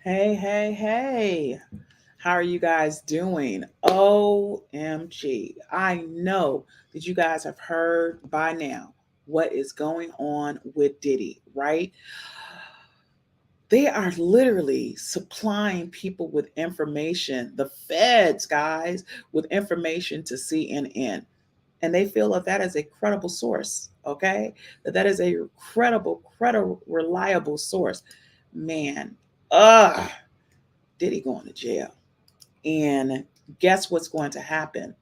Hey, hey, hey. How are you guys doing? OMG. I know that you guys have heard by now what is going on with Diddy, right? They are literally supplying people with information, the feds, guys, with information to CNN. And they feel that that is a credible source, okay? That is a credible, reliable source. Man, ugh, Diddy going to jail. And guess what's going to happen?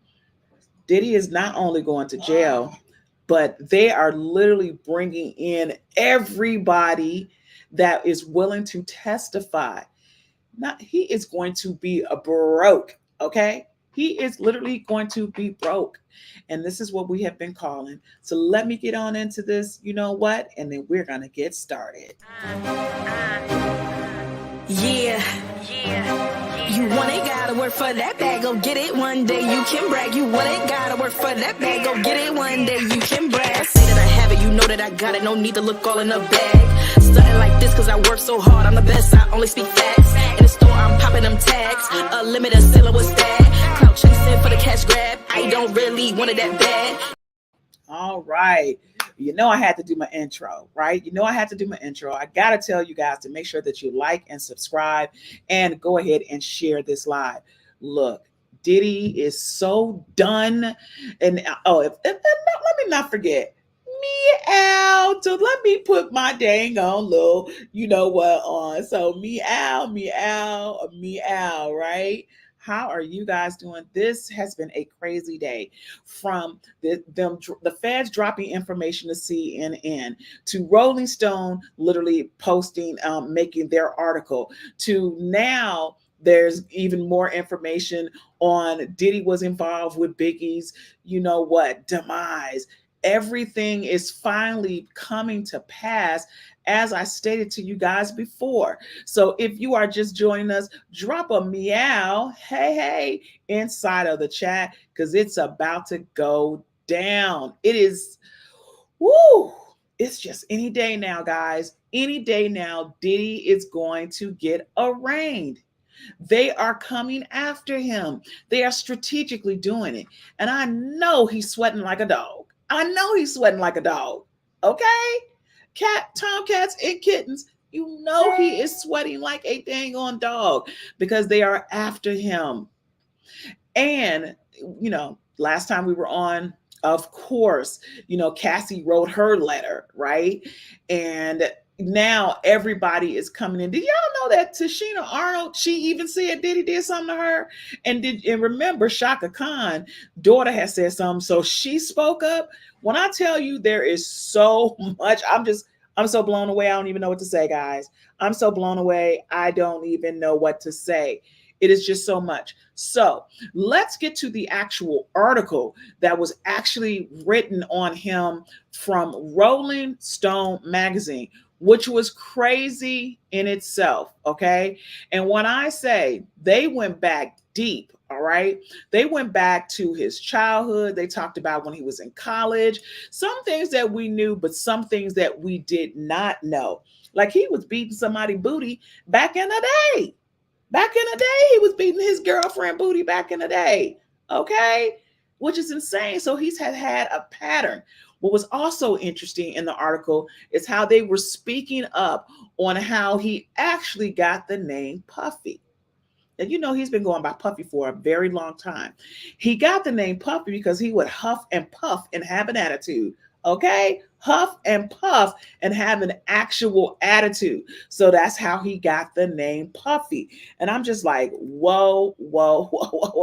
Diddy is not only going to jail, but they are literally bringing in everybody that is willing to testify. Not he is going to be a broke, okay? He is literally going to be broke. And this is what we have been calling. So let me get on into this, you know what? And then we're going to get started. Yeah. You want it, gotta work for that bag, go get it one day, you can brag. You want it, gotta work for that bag, go get it one day, you can brag. Say that I have it, you know that I got it, no need to look all in the bag. Stunting like this cause I work so hard, I'm the best, I only speak facts. In the store, I'm popping them tags, a limited seller was that. Clout chasing for the cash grab, I don't really want it that bad. All right. You know, I had to do my intro, right? You know, I had to do my intro. I got to tell you guys to make sure that you like and subscribe and go ahead and share this live. Look, Diddy is so done. And let me not forget. Meow. So let me put my dang on little, you know what, on. So meow, right? How are you guys doing? This has been a crazy day from the feds dropping information to CNN to Rolling Stone literally posting, making their article to now there's even more information on Diddy was involved with Biggie's, you know what, demise. Everything is finally coming to pass as I stated to you guys before. So if you are just joining us, drop a meow, hey, inside of the chat because it's about to go down. It is, woo, it's just any day now, guys. Any day now, Diddy is going to get arraigned. They are coming after him. They are strategically doing it. And I know he's sweating like a dog. I know he's sweating like a dog. Okay? Tomcats and kittens, you know he is sweating like a dang on dog because they are after him. And, last time we were on, of course, Cassie wrote her letter, right? And now everybody is coming in. Did y'all know that Tashina Arnold, she even said Diddy did something to her? And remember, Shaka Khan, daughter, has said something. So she spoke up. When I tell you there is so much, I'm so blown away. I don't even know what to say, guys. I'm so blown away. I don't even know what to say. It is just so much. So let's get to the actual article that was actually written on him from Rolling Stone magazine, which was crazy in itself. Okay. And when I say they went back deep, all right, they went back to his childhood. They talked about when he was in college, some things that we knew, but some things that we did not know. Like he was beating somebody booty back in the day. Back in the day, he was beating his girlfriend booty back in the day. Okay. Which is insane. So he's had a pattern. What was also interesting in the article is how they were speaking up on how he actually got the name Puffy. And he's been going by Puffy for a very long time. He got the name Puffy because he would huff and puff and have an attitude. Okay? Huff and puff and have an actual attitude. So that's how he got the name Puffy. And I'm just like, whoa.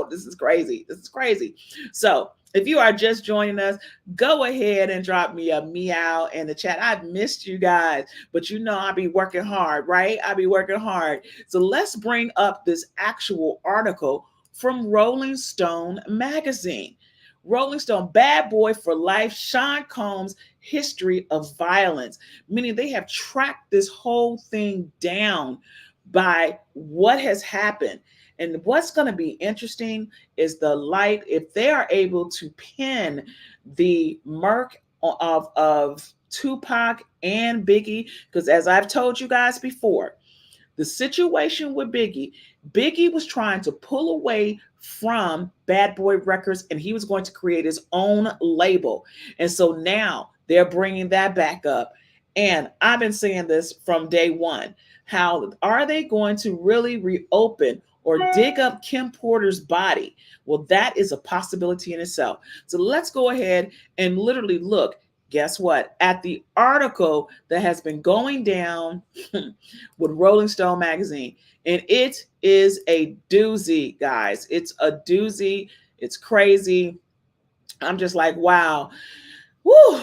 This is crazy. This is crazy. So if you are just joining us, go ahead and drop me a meow in the chat. I've missed you guys, but I'll be working hard, right? I'll be working hard. So let's bring up this actual article from Rolling Stone magazine. Rolling Stone, Bad Boy for Life, Sean Combs' History of Violence. Meaning they have tracked this whole thing down by what has happened. And what's going to be interesting is the light, if they are able to pin the murk of Tupac and Biggie, because as I've told you guys before, The situation with Biggie was trying to pull away from Bad Boy Records and he was going to create his own label. And so now they're bringing that back up. And I've been saying this from day one. How are they going to really reopen or dig up Kim Porter's body? Well, that is a possibility in itself. So let's go ahead and literally look, guess what, at the article that has been going down with Rolling Stone magazine. And it is a doozy, guys. It's a doozy. It's crazy. I'm just like, wow. Woo,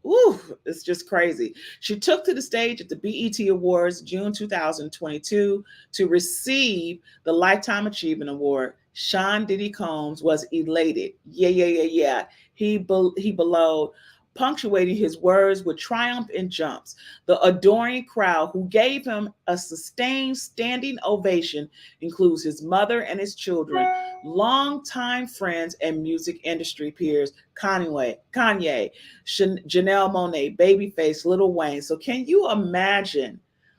woo, it's just crazy. She took to the stage at the BET Awards June 2022 to receive the Lifetime Achievement Award. Sean Diddy Combs was elated. Yeah, yeah, yeah, yeah. He bellowed, punctuating his words with triumph and jumps. The adoring crowd who gave him a sustained standing ovation includes his mother and his children, longtime friends and music industry peers, Kanye, Janelle Monáe, Babyface, Lil Wayne. So can you imagine?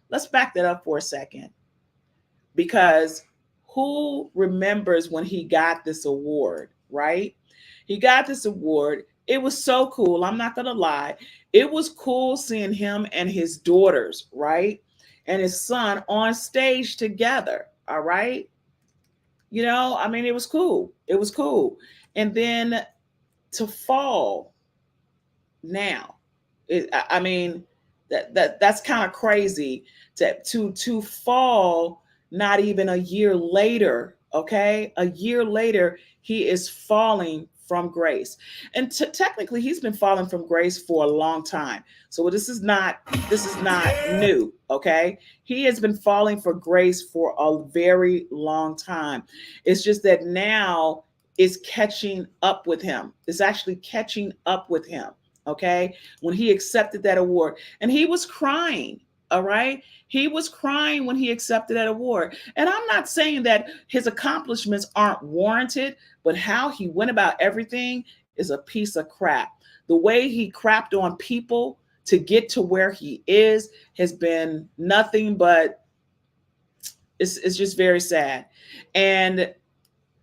Let's back that up for a second. Because who remembers when he got this award, right? He got this award. It was so cool. I'm not going to lie. It was cool seeing him and his daughters, right? And his son on stage together, all right? You know, I mean, it was cool. It was cool. And then to fall now, I mean, that's kind of crazy to fall not even a year later, okay? A year later, he is falling from grace. And technically he's been falling from grace for a long time. So this is not new, okay? He has been falling for grace for a very long time. It's just that now it's catching up with him. It's actually catching up with him, okay? When he accepted that award and he was crying. All right. He was crying when he accepted that award. And I'm not saying that his accomplishments aren't warranted, but how he went about everything is a piece of crap. The way he crapped on people to get to where he is has been nothing but it's just very sad. And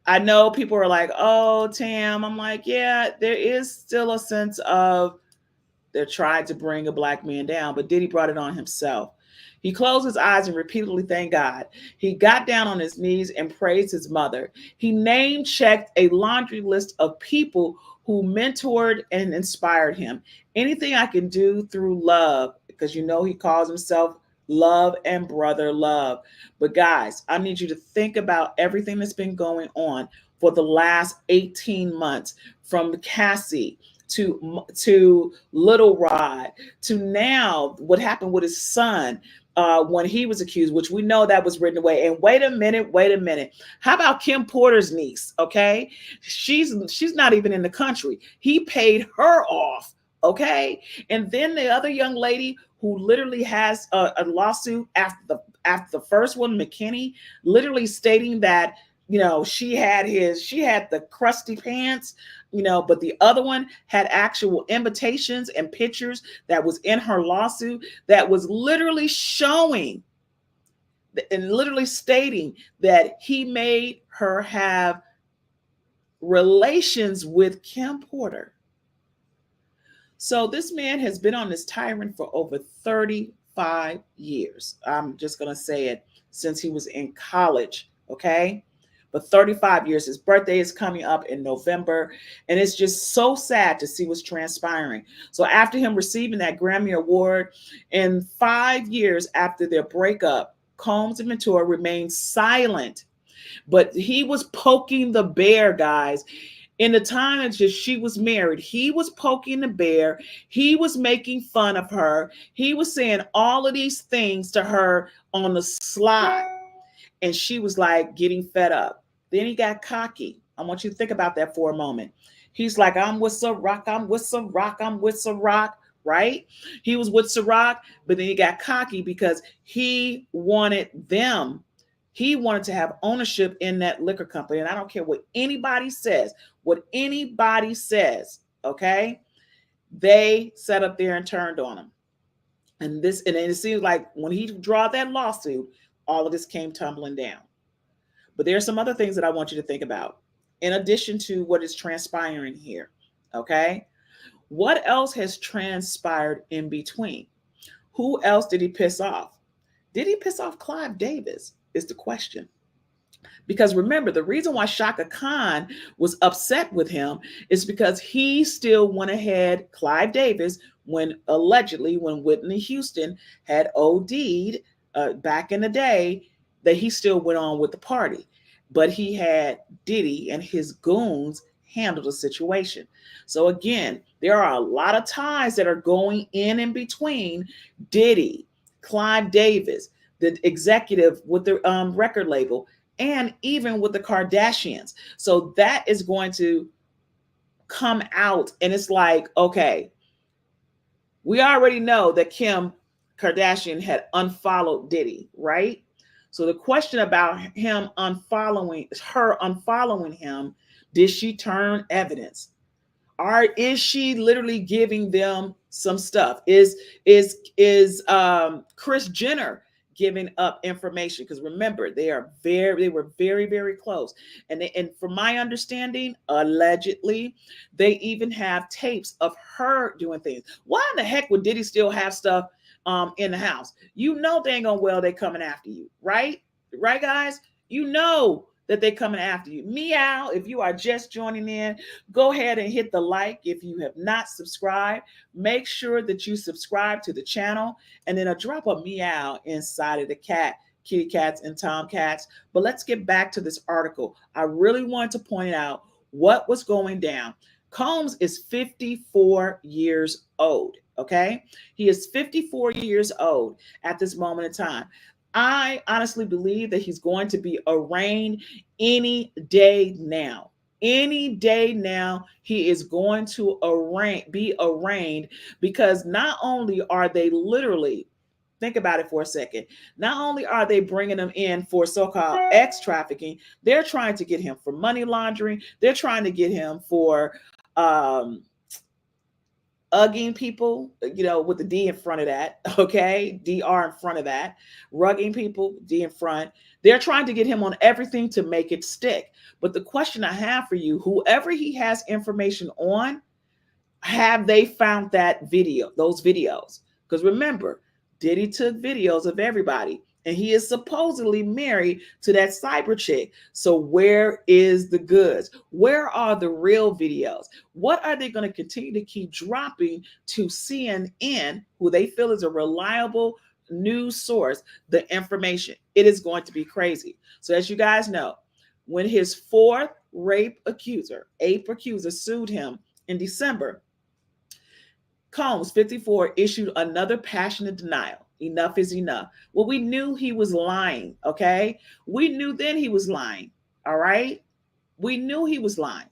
I know people are like, oh, Tam. I'm like, yeah, there is still a sense of they're trying to bring a black man down, but Diddy brought it on himself. He closed his eyes and repeatedly thanked God. He got down on his knees and praised his mother. He name checked a laundry list of people who mentored and inspired him. Anything I can do through love, because you know he calls himself love and brother love. But guys, I need you to think about everything that's been going on for the last 18 months, from Cassie to Little Rod to now what happened with his son when he was accused, which we know that was written away. And wait a minute. How about Kim Porter's niece? Okay, she's not even in the country. He paid her off. Okay, and then the other young lady who literally has a lawsuit after the first one, McKinney, literally stating that she had the crusty pants, but the other one had actual invitations and pictures that was in her lawsuit that was literally showing and literally stating that he made her have relations with Kim Porter. So this man has been on this tyrant for over 35 years. I'm just going to say it, since he was in college, okay? But 35 years. His birthday is coming up in November, and it's just so sad to see what's transpiring. So after him receiving that Grammy Award, and 5 years after their breakup, Combs and Ventura remained silent. But he was poking the bear, guys. In the time that she was married, he was poking the bear. He was making fun of her. He was saying all of these things to her on the sly. And she was like getting fed up. Then he got cocky. I want you to think about that for a moment. He's like, I'm with Ciroc, I'm with Ciroc, I'm with Ciroc, right? He was with Ciroc, but then he got cocky because he wanted them. He wanted to have ownership in that liquor company. And I don't care what anybody says, okay? They sat up there and turned on him. And it seems like when he draw that lawsuit, all of this came tumbling down. But there are some other things that I want you to think about in addition to what is transpiring here. Okay. What else has transpired in between? Who else did he piss off? Did he piss off Clive Davis? Is the question. Because remember, the reason why Shaka Khan was upset with him is because he still went ahead, Clive Davis, when allegedly, when Whitney Houston had OD'd back in the day, that he still went on with the party. But he had Diddy and his goons handle the situation. So again, there are a lot of ties that are going in between Diddy, Clive Davis, the executive with the record label, and even with the Kardashians. So that is going to come out. And it's like, okay, we already know that Kim Kardashian had unfollowed Diddy, right? So the question about him unfollowing, her unfollowing him, did she turn evidence? Or is she literally giving them some stuff? Is Kris Jenner giving up information? Because remember, they were very, very close. And from my understanding, allegedly, they even have tapes of her doing things. Why in the heck would Diddy still have stuff in the house? You know dang on well they're coming after you, right? Right, guys? You know that they're coming after you. Meow, if you are just joining in, go ahead and hit the like. If you have not subscribed, make sure that you subscribe to the channel, and then drop a meow inside of the kitty cats and tomcats. But let's get back to this article. I really want to point out what was going down. Combs is 54 years old, okay? He is 54 years old at this moment in time. I honestly believe that he's going to be arraigned any day now. Any day now, he is going to be arraigned, because not only are they literally, think about it for a second, not only are they bringing him in for so-called X trafficking, they're trying to get him for money laundering. They're trying to get him for ugging people, with the D in front of that, okay? DR in front of that. Rugging people, D in front. They're trying to get him on everything to make it stick. But the question I have for you, whoever he has information on, have they found those videos? Because remember, Diddy took videos of everybody, and he is supposedly married to that cyber chick. So where is the goods? Where are the real videos? What are they going to continue to keep dropping to CNN, who they feel is a reliable news source, the information? It is going to be crazy. So as you guys know, when his fourth ape accuser sued him in December, Combs, 54, issued another passionate denial. Enough is enough. Well, we knew he was lying, okay? We knew then he was lying, all right? We knew he was lying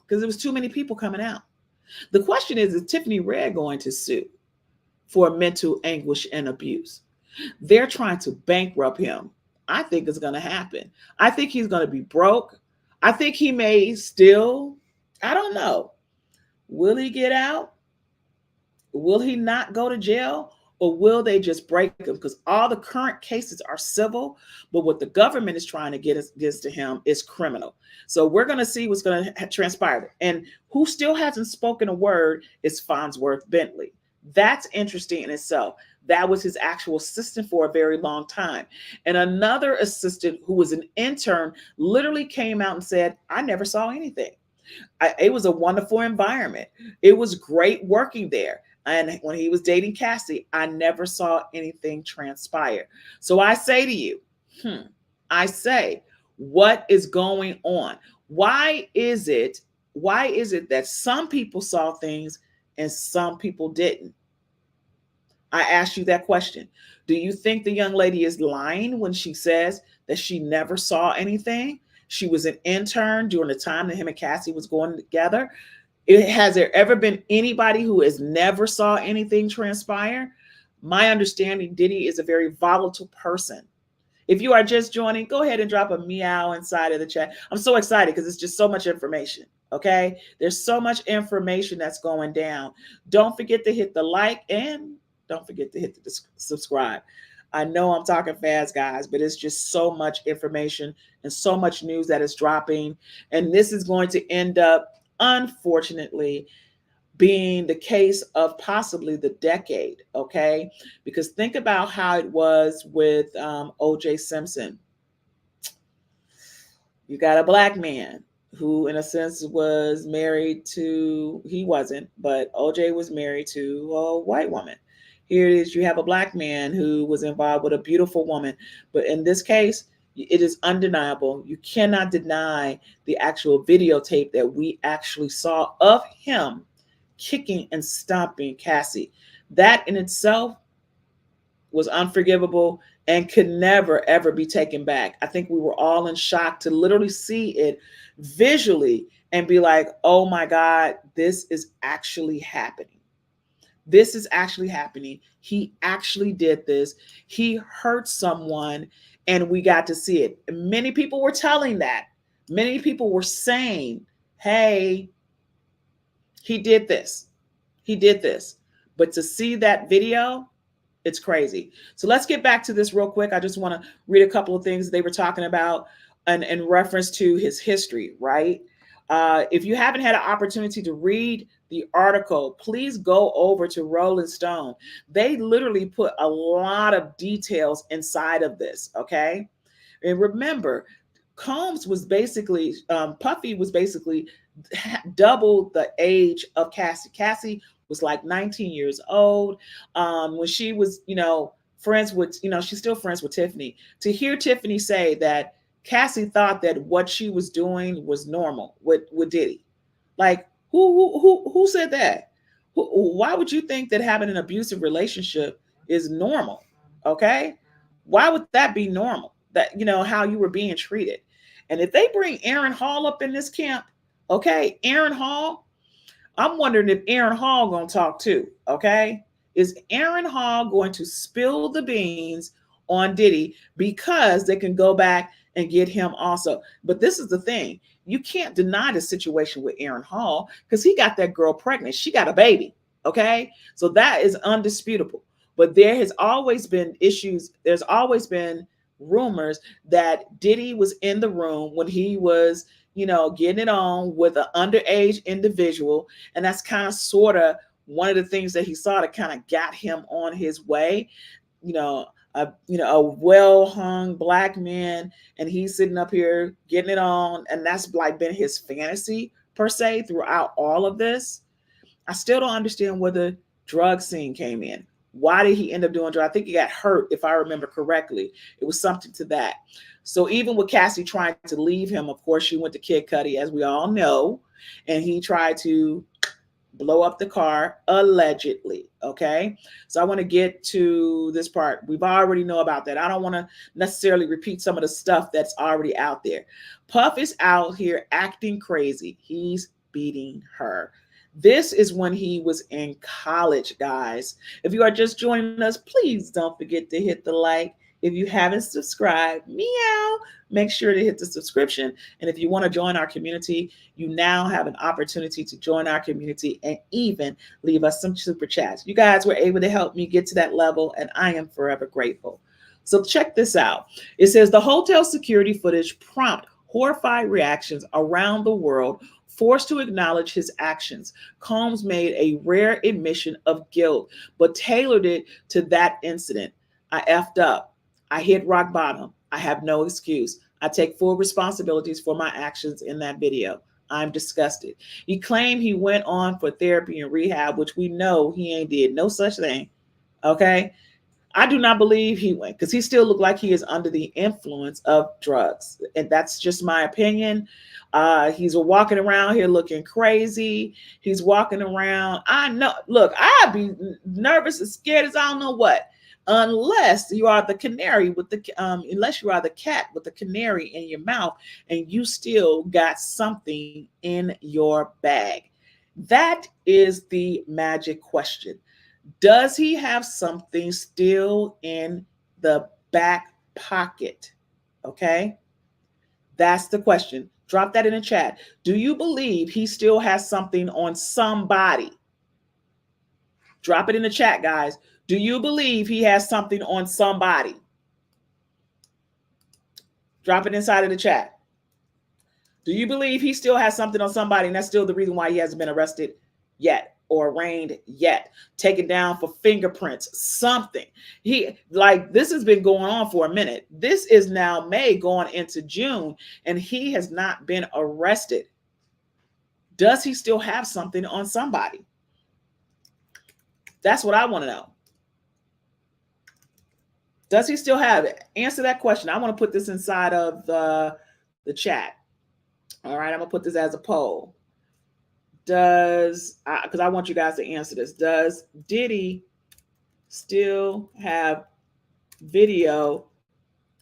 because there was too many people coming out. The question is Tiffany Red going to sue for mental anguish and abuse? They're trying to bankrupt him. I think it's going to happen. I think he's going to be broke. I think he may still, I don't know. Will he get out? Will he not go to jail? Or will they just break him? Because all the current cases are civil, but what the government is trying to get against to him is criminal. So we're going to see what's going to transpire. And who still hasn't spoken a word is Farnsworth Bentley. That's interesting in itself. That was his actual assistant for a very long time. And another assistant who was an intern literally came out and said, I never saw anything. It was a wonderful environment. It was great working there. And when he was dating Cassie, I never saw anything transpire. So I say to you, what is going on? Why is it that some people saw things and some people didn't? I asked you that question. Do you think the young lady is lying when she says that she never saw anything? She was an intern during the time that him and Cassie was going together. Has there ever been anybody who has never saw anything transpire? My understanding, Diddy is a very volatile person. If you are just joining, go ahead and drop a meow inside of the chat. I'm so excited because it's just so much information, okay? There's so much information that's going down. Don't forget to hit the like and don't forget to hit the subscribe. I know I'm talking fast, guys, but it's just so much information and so much news that is dropping. And this is going to end up, unfortunately, being the case of possibly the decade, okay? Because think about how it was with O.J. Simpson. You got a black man who, in a sense, was married to, he wasn't, but OJ was married to a white woman. Here it is, you have a black man who was involved with a beautiful woman. But in this case, it is undeniable. You cannot deny the actual videotape that we actually saw of him kicking and stomping Cassie. That in itself was unforgivable and could never ever be taken back. I think we were all in shock to literally see it visually and be like, "Oh my God, this is actually happening. This is actually happening. He actually did this. He hurt someone and we got to see it." Many people were telling that. Many people were saying, "Hey, he did this. He did this." But to see that video, it's crazy. So let's get back to this real quick. I just want to read a couple of things they were talking about in reference to his history, right? If you haven't had an opportunity to read the article, please go over to Rolling Stone. They literally put a lot of details inside of this, okay? And remember, Combs was basically, Puffy was basically double the age of Cassie. Cassie was like 19 years old when she was, friends with, she's still friends with Tiffany. To hear Tiffany say that Cassie thought that what she was doing was normal with Diddy, like who said that? Why would you think that having an abusive relationship is normal? Okay, why would that be normal? That how you were being treated. And if they bring Aaron Hall up in this camp, okay, Aaron Hall, I'm wondering if Aaron Hall gonna talk too. Okay, is Aaron Hall going to spill the beans on Diddy because they can go back and get him also? But this is the thing: you can't deny the situation with Aaron Hall because he got that girl pregnant. She got a baby. Okay, so that is undisputable. But there has always been issues. There's always been rumors that Diddy was in the room when he was getting it on with an underage individual. And that's kind of sort of one of the things that he saw that kind of got him on his way. A well hung black man, and he's sitting up here getting it on. And that's like been his fantasy per se throughout all of this. I still don't understand where the drug scene came in. Why did he end up doing drugs? I think he got hurt, if I remember correctly. It was something to that. So even with Cassie trying to leave him, of course, she went to Kid Cudi, as we all know, and he tried to blow up the car, allegedly. Okay, so I want to get to this part. We've already know about that. I don't want to necessarily repeat some of the stuff that's already out there. Puff is out here acting crazy. He's beating her. This is when he was in college, guys. If you are just joining us, please don't forget to hit the like. If you haven't subscribed, meow, make sure to hit the subscription. And if you want to join our community, you now have an opportunity to join our community and even leave us some super chats. You guys were able to help me get to that level, and I am forever grateful. So check this out. It says the hotel security footage prompt horrified reactions around the world, forced to acknowledge his actions. Combs made a rare admission of guilt, but tailored it to that incident. I effed up. I hit rock bottom. I have no excuse. I take full responsibilities for my actions in that video. I'm disgusted. He claimed he went on for therapy and rehab, which we know he ain't did no such thing. Okay? I do not believe he went because he still looked like he is under the influence of drugs. And that's just my opinion. He's walking around here looking crazy. He's walking around. I know, look, I'd be nervous and scared as I don't know what. Unless you are the canary with the unless you are the cat with the canary in your mouth and you still got something in your bag. That is the magic question. Does he have something still in the back pocket? Okay, that's the question. Drop that in the chat. Do you believe he still has something on somebody? Drop it in the chat, guys. Do you believe he has something on somebody? Drop it inside of the chat. Do you believe he still has something on somebody, and that's still the reason why he hasn't been arrested yet or arraigned yet, taken down for fingerprints, something? This has been going on for a minute. This is now May going into June, and he has not been arrested. Does he still have something on somebody? That's what I want to know. Does he still have it? Answer that question. I want to put this inside of the chat. All right, I'm gonna put this as a poll. Because I want you guys to answer this. Does Diddy still have video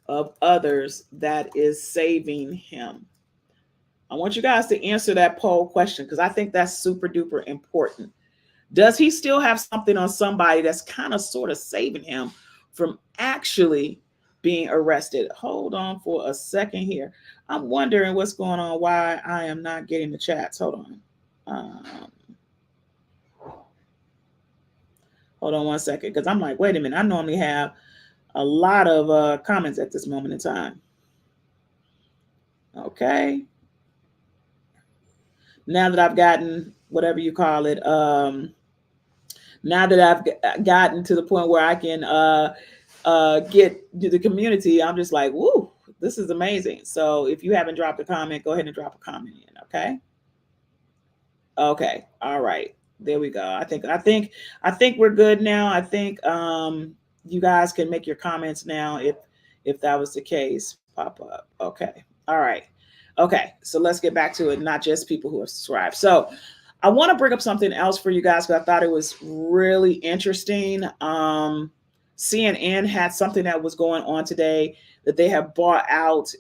of others that is saving him? I want you guys to answer that poll question because I think that's super duper important. Does he still have something on somebody that's kind of sort of saving him from actually being arrested? Hold on for a second here. I'm wondering what's going on, why I am not getting the chats. Hold on. Hold on one second, because I'm like, wait a minute. I normally have a lot of comments at this moment in time. Okay. Now that I've gotten, whatever you call it, now that I've gotten to the point where I can get to the community, I'm just like, woo, this is amazing. So if you haven't dropped a comment, go ahead and drop a comment in, okay? Okay, all right, there we go. I think we're good now. I think you guys can make your comments now if that was the case. Pop up. Okay, all right. Okay, so let's get back to it. Not just people who have subscribed. So I want to bring up something else for you guys because I thought it was really interesting. CNN had something that was going on today that they have bought out.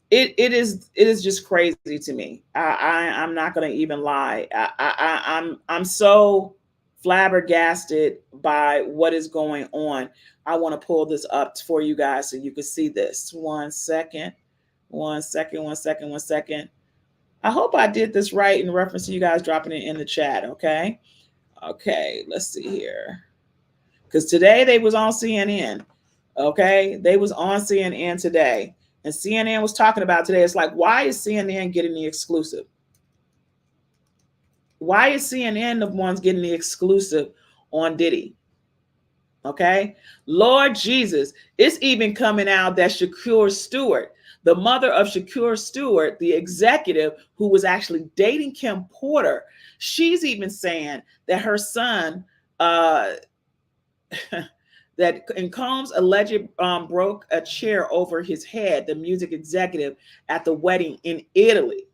It is just crazy to me. I'm not going to even lie. I'm so flabbergasted by what is going on. I want to pull this up for you guys so you can see this. One second. I hope I did this right in reference to you guys dropping it in the chat. Okay, let's see here. Because today they was on CNN. Okay, they was on CNN today. And CNN was talking about today. It's like, why is CNN getting the exclusive? Why is CNN the ones getting the exclusive on Diddy? Okay, Lord Jesus, it's even coming out that Shakur Stewart, the mother of Shakur Stewart, the executive who was actually dating Kim Porter, she's even saying that her son, that in Combs alleged broke a chair over his head, the music executive at the wedding in Italy.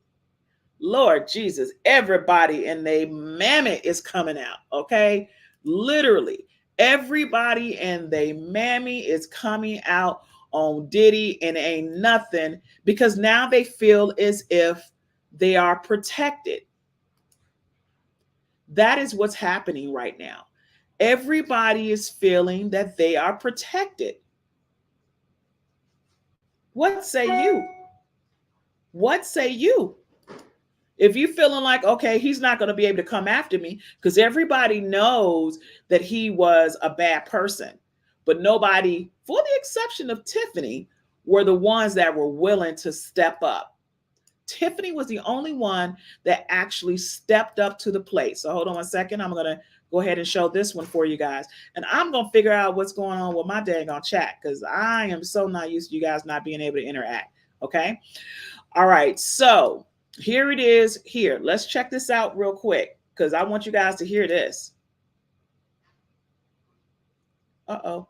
Lord Jesus, everybody and they mammy is coming out, okay? Literally, everybody and they mammy is coming out on Diddy, and ain't nothing, because now they feel as if they are protected. That is what's happening right now. Everybody is feeling that they are protected. What say you? What say you? If you're feeling like, okay, he's not going to be able to come after me, because everybody knows that he was a bad person, but nobody, for the exception of Tiffany, were the ones that were willing to step up. Tiffany was the only one that actually stepped up to the plate. So hold on one second. I'm going to go ahead and show this one for you guys. And I'm going to figure out what's going on with my dang on chat, because I am so not used to you guys not being able to interact. Okay. All right. So here it is here. Let's check this out real quick, because I want you guys to hear this. Uh-oh.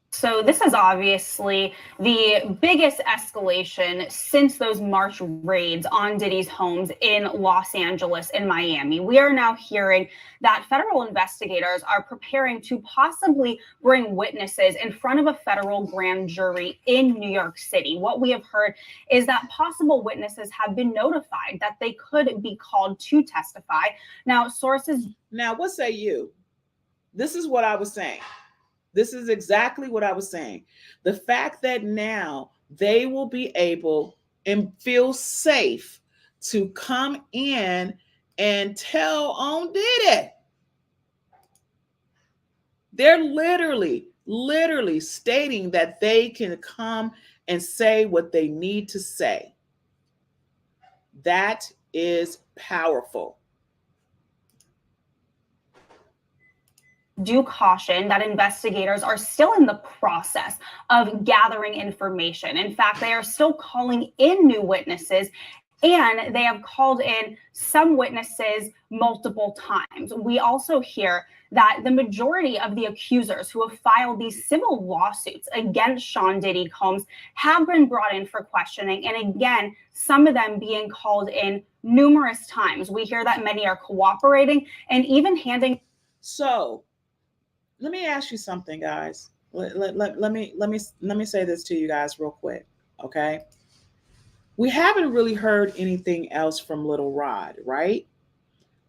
So this is obviously the biggest escalation since those March raids on Diddy's homes in Los Angeles and Miami. We are now hearing that federal investigators are preparing to possibly bring witnesses in front of a federal grand jury in New York City. What we have heard is that possible witnesses have been notified that they could be called to testify. Now, sources... Now, what say you? This is what I was saying. This is exactly what I was saying. The fact that now they will be able and feel safe to come in and tell on Diddy. They're literally stating that they can come and say what they need to say. That is powerful. Do caution that investigators are still in the process of gathering information. In fact, they are still calling in new witnesses, and they have called in some witnesses multiple times. We also hear that the majority of the accusers who have filed these civil lawsuits against Sean Diddy Combs have been brought in for questioning. And again, some of them being called in numerous times. We hear that many are cooperating and even handing. So let me ask you something, guys. Let me say this to you guys real quick, okay? We haven't really heard anything else from Little Rod, right?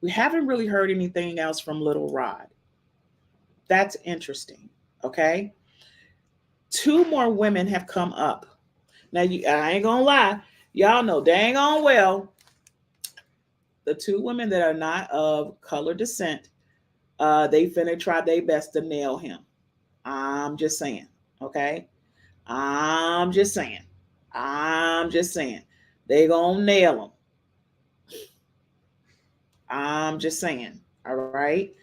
We haven't really heard anything else from Little Rod. That's interesting, okay? 2 more women have come up. Now, I ain't gonna lie. Y'all know dang on well the 2 women that are not of color descent, they finna try their best to nail him. I'm just saying, okay? I'm just saying. They gonna nail him. I'm just saying, all right?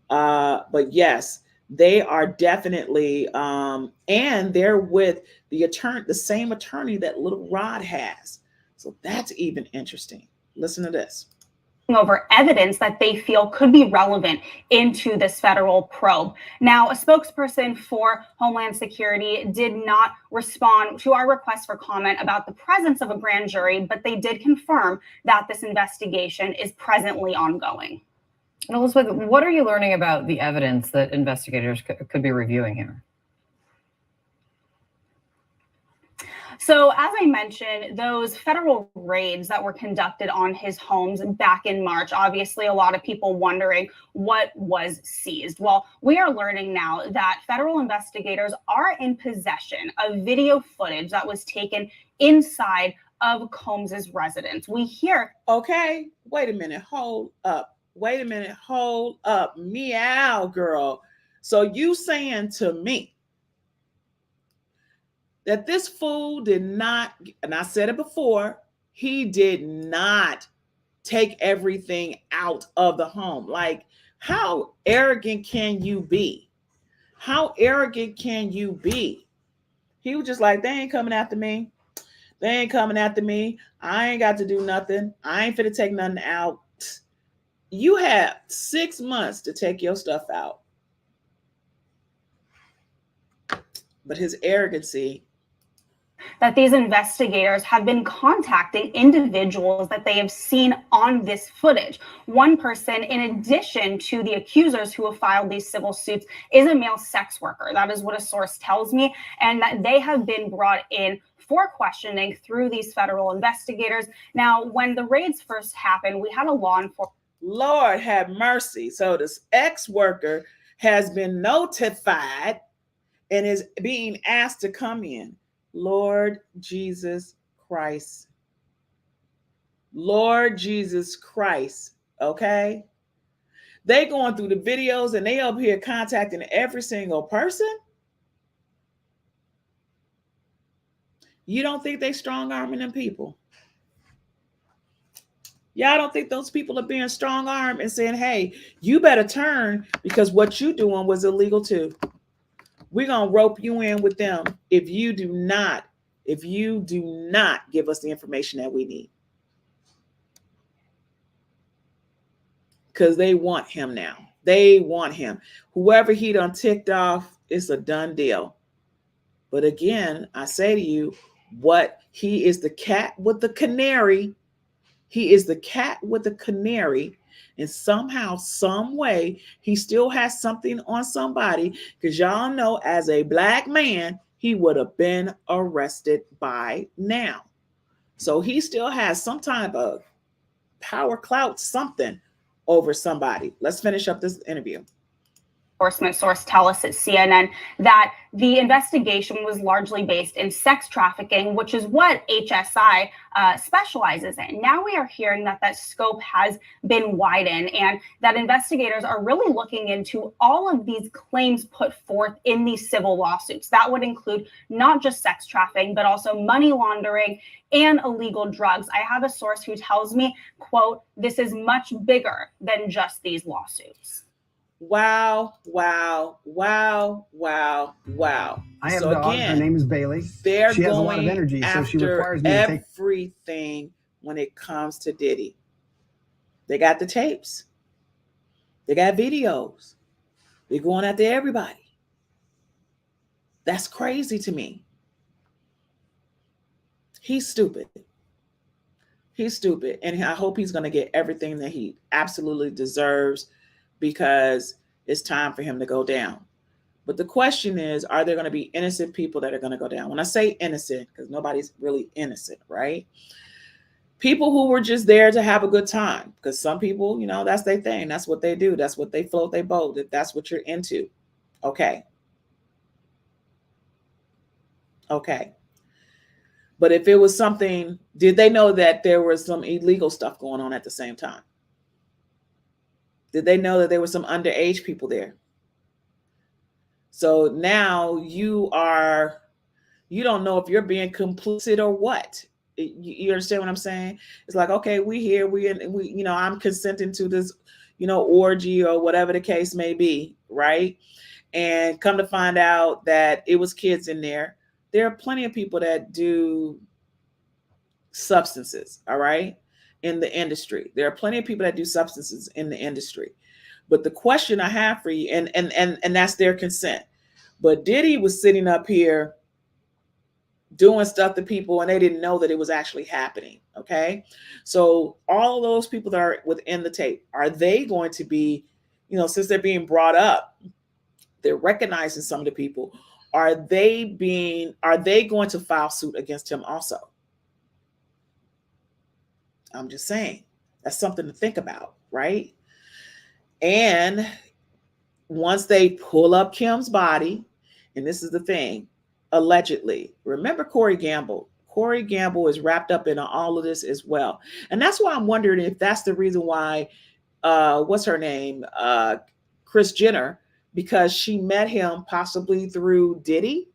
But yes, they are definitely, and they're with the same attorney that Little Rod has. So that's even interesting. Listen to this. Over evidence that they feel could be relevant into this federal probe. Now, a spokesperson for Homeland Security did not respond to our request for comment about the presence of a grand jury, but they did confirm that this investigation is presently ongoing. And Elizabeth, what are you learning about the evidence that investigators could be reviewing here? So, as I mentioned, those federal raids that were conducted on his homes back in March, obviously a lot of people wondering what was seized. Well, we are learning now that federal investigators are in possession of video footage that was taken inside of Combs's residence. We hear. Okay, wait a minute, hold up. Meow, girl. So you saying to me that this fool did not, and I said it before, he did not take everything out of the home. Like, how arrogant can you be? How arrogant can you be? He was just like, they ain't coming after me. I ain't got to do nothing. I ain't finna take nothing out. You have 6 months to take your stuff out. But his arrogancy. That these investigators have been contacting individuals that they have seen on this footage. One person, in addition to the accusers who have filed these civil suits, is a male sex worker. That is what a source tells me, and that they have been brought in for questioning through these federal investigators. Now, when the raids first happened, we had a law enforcement. Lord have mercy. So this ex-worker has been notified and is being asked to come in. Lord Jesus Christ. Okay? They going through the videos and they up here contacting every single person. You don't think they strong arming them people? Y'all don't think those people are being strong armed and saying, hey, you better turn because what you doing was illegal too. We're going to rope you in with them if you do not give us the information that we need. Because they want him now. They want him. Whoever he done ticked off, it's a done deal. But again, I say to you, he is the cat with the canary. He is the cat with the canary. And somehow, some way, he still has something on somebody. Because y'all know, as a black man, he would have been arrested by now. So he still has some type of power, clout, something over somebody. Let's finish up this interview. enforcement source tell us at CNN that the investigation was largely based in sex trafficking, which is what HSI specializes in. Now we are hearing that that scope has been widened and that investigators are really looking into all of these claims put forth in these civil lawsuits. That would include not just sex trafficking, but also money laundering and illegal drugs. I have a source who tells me, quote, "This is much bigger than just these lawsuits." Wow, wow, wow, wow, wow. I have so a dog. Again, her name is Bailey. they're she has going a lot of energy, so she after requires me to take everything when it comes to Diddy. They got the tapes. They got videos. They're going after everybody. That's crazy to me. He's stupid. He's stupid. And I hope he's going to get everything that he absolutely deserves, because it's time for him to go down. But the question is, are there going to be innocent people that are going to go down? When I say innocent, because nobody's really innocent, right? People who were just there to have a good time, because some people, that's their thing. That's what they do. That's what they float their boat. If that's what you're into. Okay. Okay. But if it was something, did they know that there was some illegal stuff going on at the same time? Did they know that there were some underage people there? So now you don't know if you're being complicit or what. You understand what I'm saying? It's like, okay, we here, I'm consenting to this, orgy or whatever the case may be, right? And come to find out that it was kids in there. There are plenty of people that do substances, all right, in the industry. There are plenty of people that do substances in the industry. But the question I have for you, and that's their consent. But Diddy was sitting up here doing stuff to people and they didn't know that it was actually happening. Okay. So all of those people that are within the tape, are they going to be, since they're being brought up, they're recognizing some of the people, are they going to file suit against him also? I'm just saying, that's something to think about, right? And once they pull up Kim's body, and this is the thing, allegedly, remember Corey Gamble. Corey Gamble is wrapped up in all of this as well. And that's why I'm wondering if that's the reason why, what's her name? Kris Jenner, because she met him possibly through Diddy.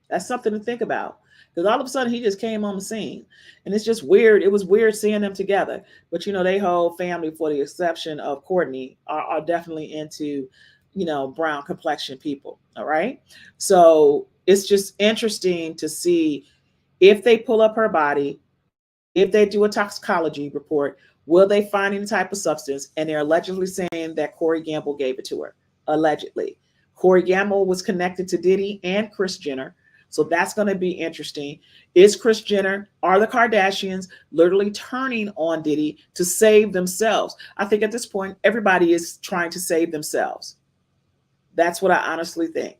That's something to think about. Because all of a sudden he just came on the scene. And it's just weird. It was weird seeing them together. But, they whole family, for the exception of Courtney, are definitely into, brown complexion people. All right. So it's just interesting to see if they pull up her body, if they do a toxicology report, will they find any type of substance? And they're allegedly saying that Corey Gamble gave it to her. Allegedly. Corey Gamble was connected to Diddy and Kris Jenner. So that's going to be interesting. Is Kris Jenner, are the Kardashians literally turning on Diddy to save themselves? I think at this point, everybody is trying to save themselves. That's what I honestly think.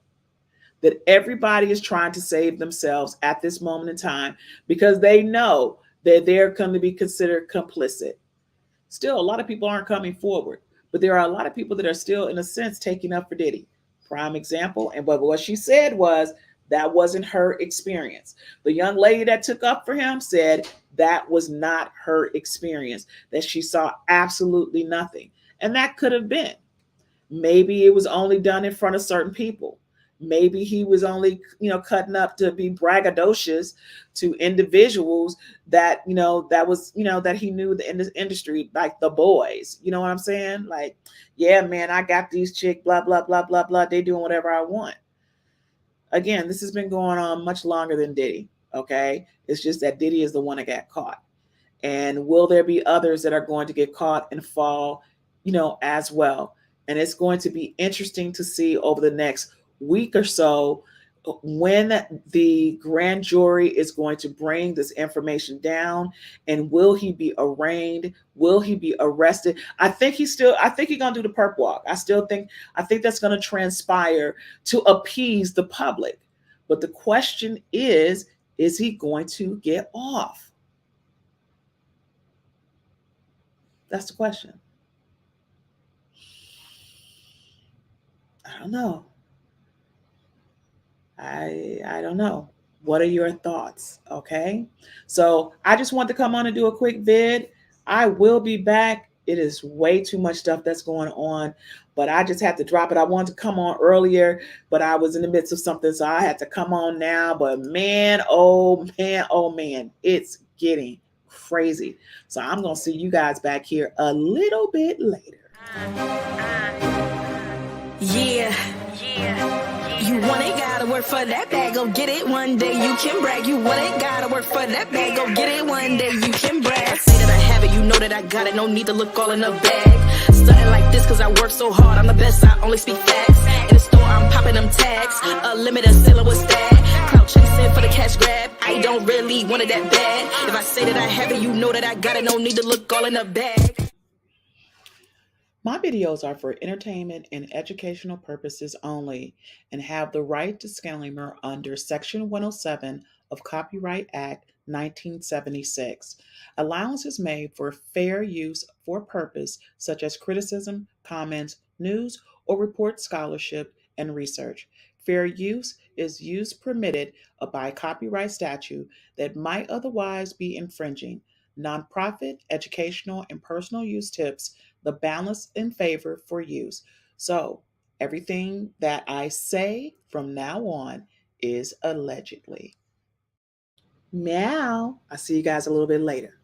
That everybody is trying to save themselves at this moment in time because they know that they're going to be considered complicit. Still, a lot of people aren't coming forward, but there are a lot of people that are still, in a sense, taking up for Diddy. Prime example. And what she said was, that wasn't her experience. The young lady that took up for him said that was not her experience, that she saw absolutely nothing. And that could have been. Maybe it was only done in front of certain people. Maybe he was only, cutting up to be braggadocious to individuals that, that was, that he knew in this industry, like the boys. You know what I'm saying? Like, yeah, man, I got these chicks, blah, blah, blah, blah, blah. They doing whatever I want. Again, this has been going on much longer than Diddy, okay? It's just that Diddy is the one that got caught. And will there be others that are going to get caught and fall, as well? And it's going to be interesting to see over the next week or so when the grand jury is going to bring this information down, and will he be arraigned? Will he be arrested? I think he's going to do the perp walk. I think that's going to transpire to appease the public. But the question is he going to get off? That's the question. I don't know. I don't know. What are your thoughts? Okay. So I just want to come on and do a quick vid. I will be back. It is way too much stuff that's going on, but I just had to drop it. I wanted to come on earlier, but I was in the midst of something, so I had to come on now. But man, oh man, it's getting crazy. So I'm gonna see you guys back here a little bit later. Yeah. You want it, gotta work for that bag, go get it one day, you can brag. You want it, gotta work for that bag, go get it one day, you can brag. I say that I have it, you know that I got it, no need to look all in the bag. Stunting like this cause I work so hard, I'm the best, I only speak facts. In the store, I'm popping them tags, a limited seller with that. Clout chasing for the cash grab, I don't really want it that bad. If I say that I have it, you know that I got it, no need to look all in the bag. My videos are for entertainment and educational purposes only and have the right disclaimer under Section 107 of Copyright Act 1976. Allowance is made for fair use for purpose such as criticism, comments, news, or report scholarship and research. Fair use is use permitted by copyright statute that might otherwise be infringing. Nonprofit, educational, and personal use tips the balance in favor for use. So everything that I say from now on is allegedly. Meow. I'll see you guys a little bit later.